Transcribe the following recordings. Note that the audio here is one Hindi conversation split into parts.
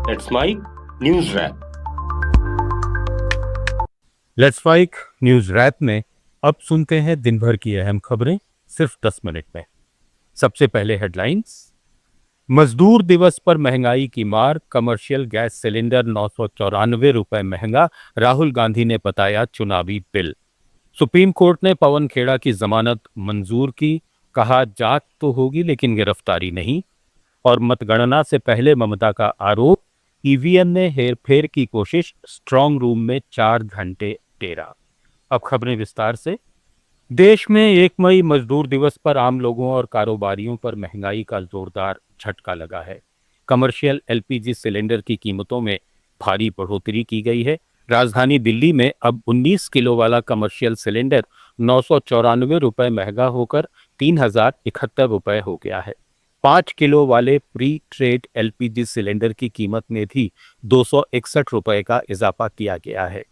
That's my news wrap. Let's Faiq news wrap में अब सुनते हैं दिन भर की अहम खबरें सिर्फ 10 मिनट में। सबसे पहले हेडलाइंस। मजदूर दिवस पर महंगाई की मार, कमर्शियल गैस सिलेंडर 994 रुपए महंगा, राहुल गांधी ने बताया चुनावी बिल। सुप्रीम कोर्ट ने पवन खेड़ा की जमानत मंजूर की, कहा जांच तो होगी लेकिन गिरफ्तारी नहीं। और मतगणना से पहले ममता का आरोप, ईवीएम में हेरफेर की कोशिश, स्ट्रांग रूम में 4 घंटे डेरा। अब खबरें विस्तार से। देश में 1 मई मजदूर दिवस पर आम लोगों और कारोबारियों पर महंगाई का जोरदार झटका लगा है। कमर्शियल एलपीजी सिलेंडर की कीमतों में भारी बढ़ोतरी की गई है। राजधानी दिल्ली में अब 19 किलो वाला कमर्शियल सिलेंडर 994 रुपए महंगा होकर 3071 रुपए हो गया है। 5 किलो वाले प्री ट्रेड एलपीजी सिलेंडर की कीमत में भी 261 रुपए का इजाफा किया गया है।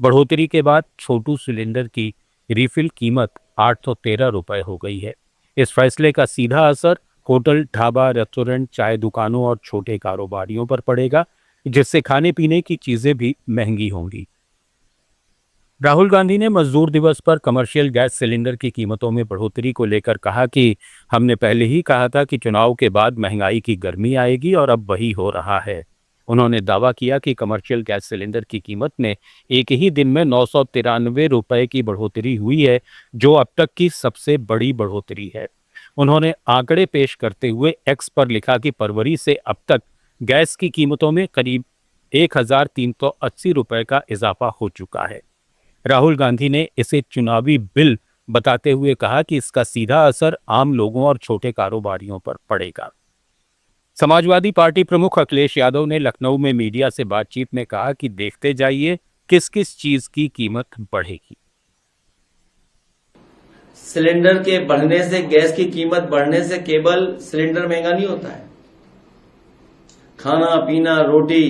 बढ़ोतरी के बाद छोटू सिलेंडर की रिफिल कीमत 813 रुपए हो गई है। इस फैसले का सीधा असर होटल, ढाबा, रेस्टोरेंट, चाय दुकानों और छोटे कारोबारियों पर पड़ेगा, जिससे खाने पीने की चीजें भी महंगी होंगी। राहुल गांधी ने मजदूर दिवस पर कमर्शियल गैस सिलेंडर की कीमतों में बढ़ोतरी को लेकर कहा कि हमने पहले ही कहा था कि चुनाव के बाद महंगाई की गर्मी आएगी और अब वही हो रहा है। उन्होंने दावा किया कि कमर्शियल गैस सिलेंडर की कीमत में एक ही दिन में 993 रुपए की बढ़ोतरी हुई है, जो अब तक की सबसे बड़ी बढ़ोतरी है। उन्होंने आंकड़े पेश करते हुए एक्स पर लिखा कि फरवरी से अब तक गैस की कीमतों में करीब 1380 रुपए का इजाफा हो चुका है। राहुल गांधी ने इसे चुनावी बिल बताते हुए कहा कि इसका सीधा असर आम लोगों और छोटे कारोबारियों पर पड़ेगा। समाजवादी पार्टी प्रमुख अखिलेश यादव ने लखनऊ में मीडिया से बातचीत में कहा कि देखते जाइए किस किस चीज की कीमत बढ़ेगी। सिलेंडर के बढ़ने से, गैस की कीमत बढ़ने से केवल सिलेंडर महंगा नहीं होता है। खाना पीना, रोटी,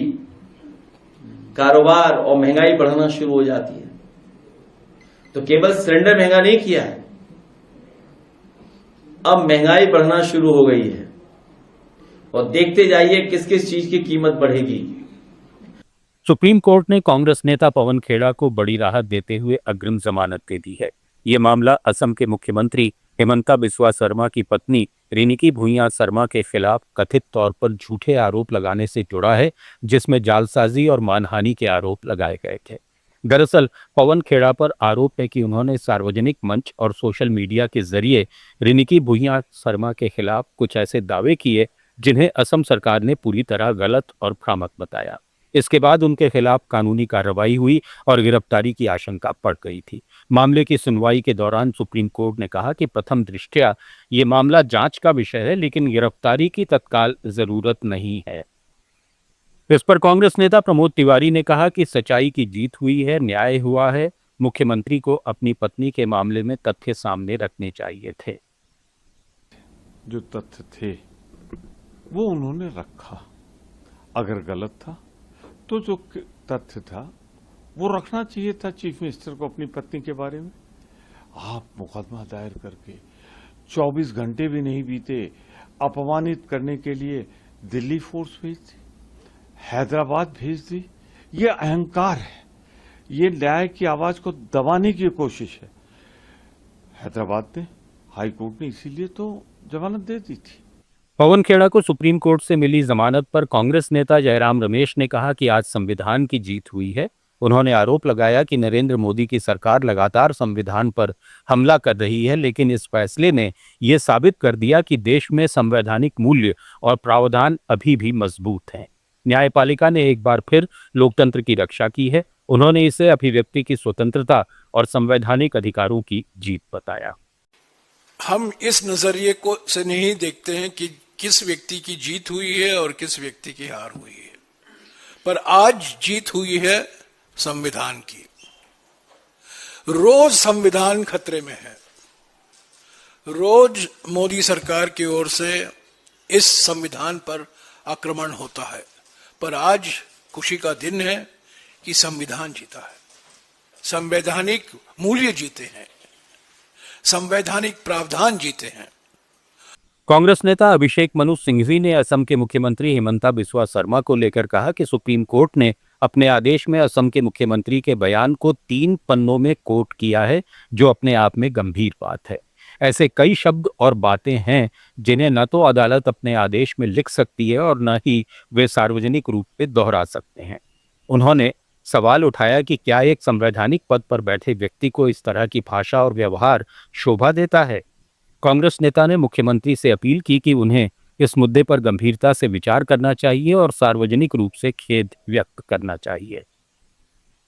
कारोबार और महंगाई बढ़ना शुरू हो जाती है। तो केवल सिलेंडर महंगा नहीं किया है, अब महंगाई बढ़ना शुरू हो गई है और देखते जाइए किस किस चीज की कीमत बढ़ेगी। सुप्रीम कोर्ट ने कांग्रेस नेता पवन खेड़ा को बड़ी राहत देते हुए अग्रिम जमानत दे दी है। ये मामला असम के मुख्यमंत्री हेमंता बिस्वा शर्मा की पत्नी रिनिकी भुइयां शर्मा के खिलाफ कथित तौर पर झूठे आरोप लगाने से जुड़ा है, जिसमें जालसाजी और मानहानि के आरोप लगाए गए थे। दरअसल पवन खेड़ा पर आरोप है कि उन्होंने सार्वजनिक मंच और सोशल मीडिया के जरिए रिनिकी भुइयां शर्मा के खिलाफ कुछ ऐसे दावे किए जिन्हें असम सरकार ने पूरी तरह गलत और भ्रामक बताया। इसके बाद उनके खिलाफ कानूनी कार्रवाई हुई और गिरफ्तारी की आशंका बढ़ गई थी। मामले की सुनवाई के दौरान सुप्रीम कोर्ट ने कहा कि प्रथम दृष्टया ये मामला जांच का विषय है, लेकिन गिरफ्तारी की तत्काल जरूरत नहीं है। इस पर कांग्रेस नेता प्रमोद तिवारी ने कहा कि सच्चाई की जीत हुई है, न्याय हुआ है। मुख्यमंत्री को अपनी पत्नी के मामले में तथ्य सामने रखने चाहिए थे। जो तथ्य थे वो उन्होंने रखा। अगर गलत था तो जो तथ्य था वो रखना चाहिए था चीफ मिनिस्टर को अपनी पत्नी के बारे में। आप मुकदमा दायर करके 24 घंटे भी नहीं बीते, अपमानित करने के लिए दिल्ली फोर्स भेज दी, हैदराबाद भेज दी। ये अहंकार है, ये न्याय की आवाज को दबाने की कोशिश है। हैदराबाद ने, हाई कोर्ट ने इसीलिए तो जमानत दे दी थी। पवन खेड़ा को सुप्रीम कोर्ट से मिली जमानत पर कांग्रेस नेता जयराम रमेश ने कहा कि आज संविधान की जीत हुई है। उन्होंने आरोप लगाया कि नरेंद्र मोदी की सरकार लगातार संविधान पर हमला कर रही है, लेकिन इस फैसले ने यह साबित कर दिया कि देश में संवैधानिक मूल्य और प्रावधान अभी भी मजबूत हैं। न्यायपालिका ने एक बार फिर लोकतंत्र की रक्षा की है। उन्होंने इसे अभिव्यक्ति की स्वतंत्रता और संवैधानिक अधिकारों की जीत बताया। हम इस नजरिए को से नहीं देखते हैं कि किस व्यक्ति की जीत हुई है और किस व्यक्ति की हार हुई है, पर आज जीत हुई है संविधान की। रोज संविधान खतरे में है, रोज मोदी सरकार की ओर से इस संविधान पर आक्रमण होता है, पर आज खुशी का दिन है कि संविधान जीता है, संवैधानिक मूल्य जीते हैं, संवैधानिक प्रावधान जीते हैं। कांग्रेस नेता अभिषेक मनु सिंघवी ने असम के मुख्यमंत्री हिमंता बिस्वा शर्मा को लेकर कहा कि सुप्रीम कोर्ट ने अपने आदेश में असम के मुख्यमंत्री के बयान को 3 पन्नों में कोट किया है, जो अपने आप में गंभीर बात है। ऐसे कई शब्द और बातें हैं जिन्हें न तो अदालत अपने आदेश में लिख सकती है और न ही वे सार्वजनिक रूप से दोहरा सकते हैं। उन्होंने सवाल उठाया कि क्या एक संवैधानिक पद पर बैठे व्यक्ति को इस तरह की भाषा और व्यवहार शोभा देता है। कांग्रेस नेता ने मुख्यमंत्री से अपील की कि उन्हें इस मुद्दे पर गंभीरता से विचार करना चाहिए और सार्वजनिक रूप से खेद व्यक्त करना चाहिए।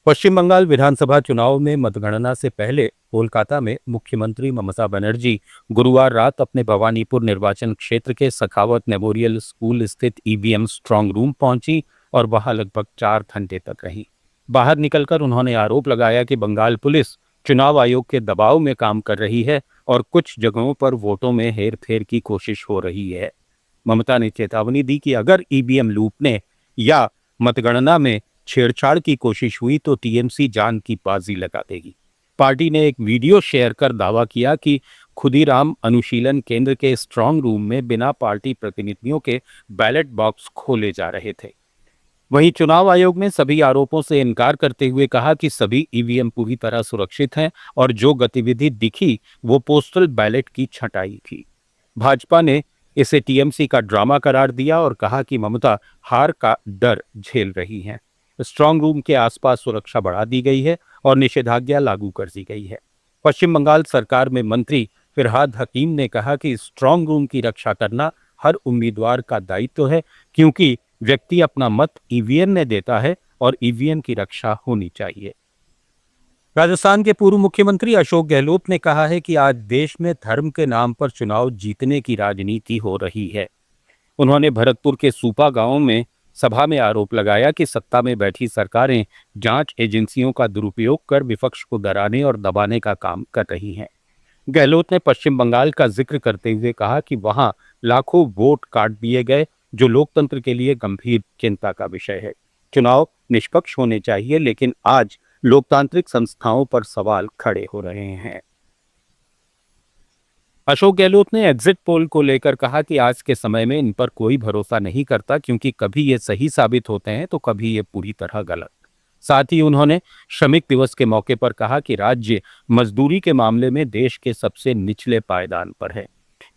पश्चिम बंगाल विधानसभा चुनाव में मतगणना से पहले कोलकाता में मुख्यमंत्री ममता बनर्जी गुरुवार रात अपने भवानीपुर निर्वाचन क्षेत्र के सखावत मेमोरियल स्कूल स्थित ईवीएम स्ट्रांग रूम पहुंची और वहां लगभग 4 घंटे तक रही। बाहर निकलकर उन्होंने आरोप लगाया कि बंगाल पुलिस चुनाव आयोग के दबाव में काम कर रही है और कुछ जगहों पर वोटों में हेरफेर की कोशिश हो रही है। ममता ने चेतावनी दी कि अगर ईवीएम लूटने या मतगणना में छेड़छाड़ की कोशिश हुई तो टीएमसी जान की बाजी लगा देगी। पार्टी ने एक वीडियो शेयर कर दावा किया कि खुदीराम अनुशीलन केंद्र के स्ट्रांग रूम में बिना पार्टी प्रतिनिधियों के बैलेट बॉक्स खोले जा रहे थे। वहीं चुनाव आयोग ने सभी आरोपों से इनकार करते हुए कहा कि सभी ईवीएम पूरी तरह सुरक्षित हैं और जो गतिविधि दिखी वो पोस्टल बैलेट की छंटाई थी। भाजपा ने इसे टीएमसी का ड्रामा करार दिया और कहा कि ममता हार का डर झेल रही हैं। स्ट्रांग रूम के आसपास सुरक्षा बढ़ा दी गई है और निषेधाज्ञा लागू कर दी गई है। पश्चिम बंगाल सरकार में मंत्री फिरहाद हकीम ने कहा कि स्ट्रांग रूम की रक्षा करना हर उम्मीदवार का दायित्व है, क्योंकि व्यक्ति अपना मत ईवीएम में देता है और ईवीएम की रक्षा होनी चाहिए। राजस्थान के पूर्व मुख्यमंत्री अशोक गहलोत ने कहा है कि आज देश में धर्म के नाम पर चुनाव जीतने की राजनीति हो रही है। उन्होंने भरतपुर के सूपा गांव में सभा में आरोप लगाया कि सत्ता में बैठी सरकारें जांच एजेंसियों का दुरुपयोग कर विपक्ष को डराने और दबाने का काम कर रही हैं। गहलोत ने पश्चिम बंगाल का जिक्र करते हुए कहा कि वहां लाखों वोट काट दिए गए, जो लोकतंत्र के लिए गंभीर चिंता का विषय है। चुनाव निष्पक्ष होने चाहिए, लेकिन आज लोकतांत्रिक संस्थाओं पर सवाल खड़े हो रहे हैं। अशोक गहलोत ने एग्जिट पोल को लेकर कहा कि आज के समय में इन पर कोई भरोसा नहीं करता, क्योंकि कभी ये सही साबित होते हैं तो कभी ये पूरी तरह गलत। साथ ही उन्होंने श्रमिक दिवस के मौके पर कहा कि राज्य मजदूरी के मामले में देश के सबसे निचले पायदान पर है।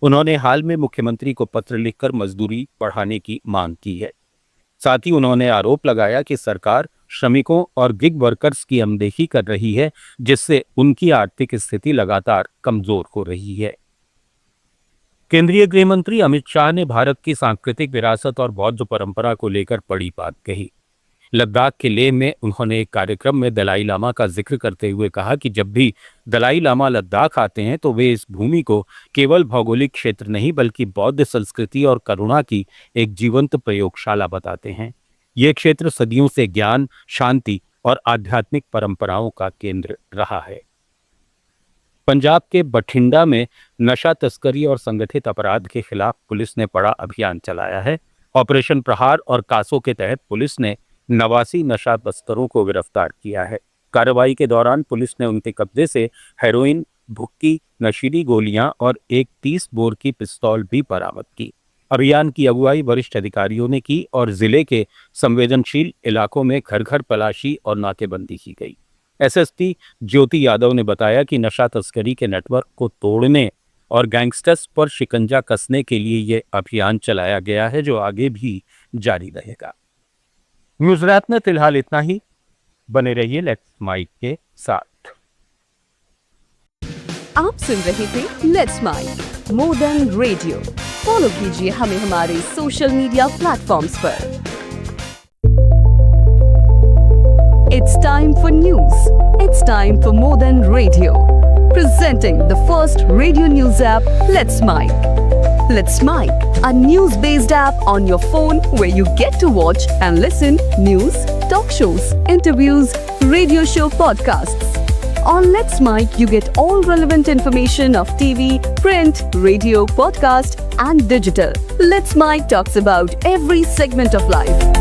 उन्होंने हाल में मुख्यमंत्री को पत्र लिखकर मजदूरी बढ़ाने की मांग की है। साथ ही उन्होंने आरोप लगाया कि सरकार श्रमिकों और गिग वर्कर्स की अनदेखी कर रही है, जिससे उनकी आर्थिक स्थिति लगातार कमजोर हो रही है। केंद्रीय गृह मंत्री अमित शाह ने भारत की सांस्कृतिक विरासत और बौद्ध परंपरा को लेकर बड़ी बात कही। लद्दाख के लेह में उन्होंने एक कार्यक्रम में दलाई लामा का जिक्र करते हुए कहा कि जब भी दलाई लामा लद्दाख आते हैं तो वे इस भूमि को केवल भौगोलिक क्षेत्र नहीं बल्कि बौद्ध संस्कृति और करुणा की एक जीवंत प्रयोगशाला बताते हैं। ये क्षेत्र सदियों से ज्ञान, शांति और आध्यात्मिक परंपराओं का केंद्र रहा है। पंजाब के बठिंडा में नशा तस्करी और संगठित अपराध के खिलाफ पुलिस ने बड़ा अभियान चलाया है। ऑपरेशन प्रहार और कासो के तहत पुलिस ने 89 नशा तस्करों को गिरफ्तार किया है। कार्रवाई के दौरान पुलिस ने उनके कब्जे से हेरोइन, भुक्की, नशीली गोलियां और एक 30 बोर की पिस्तौल भी बरामद की। अभियान की अगुवाई वरिष्ठ अधिकारियों ने की और जिले के संवेदनशील इलाकों में घर घर तलाशी और नाकेबंदी की गई। एसएसपी ज्योति यादव ने बताया कि नशा तस्करी के नेटवर्क को तोड़ने और गैंगस्टर्स पर शिकंजा कसने के लिए ये अभियान चलाया गया है, जो आगे भी जारी रहेगा। न्यूज रैप में फिलहाल इतना ही। बने रहिए लेट्स माइक के साथ। आप सुन रहे थे let's make more than radio. Follow कीजिए हमें हमारे सोशल मीडिया प्लेटफॉर्म्स पर। It's time for news. It's time for more than radio. Presenting the first radio news app, Let's Mic. Let's Mic, a news-based app on your phone where you get to watch and listen news, talk shows, interviews, radio show podcasts. On Let's Mic, you get all relevant information of TV, print, radio, podcast, and digital. Let's Mic talks about every segment of life.